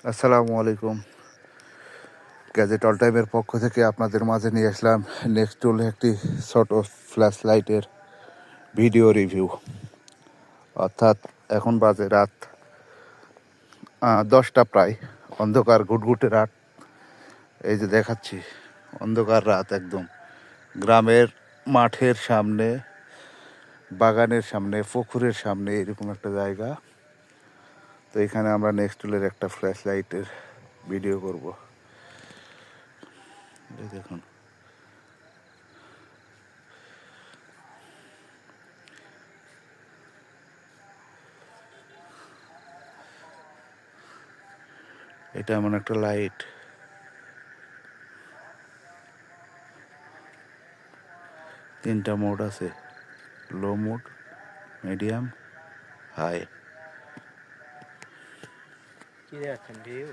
আসসালামু আলাইকুম। Gadget all টাইমের পক্ষ থেকে আপনাদের মাঝে নিয়ে আসলাম নেক্সটুল একটি ছোট ফ্ল্যাশ লাইটের ভিডিও রিভিউ। অর্থাৎ এখন বাজে রাত 10টা প্রায়, অন্ধকার ঘুটঘুটে রাত। এই যে দেখাচ্ছি, অন্ধকার রাত একদম। গ্রামের মাঠের সামনে, বাগানের সামনে, পুকুরের সামনে এরকম একটা জায়গা। তো এখানে আমরা নেক্সটুলের একটা ফ্ল্যাশ লাইটের ভিডিও করব। এই দেখুন, এটা এমন একটা লাইট। তিনটা মোড আছে: লো মোড, মিডিয়াম, হাই। কি দেখাচ্ছেন ভিউ?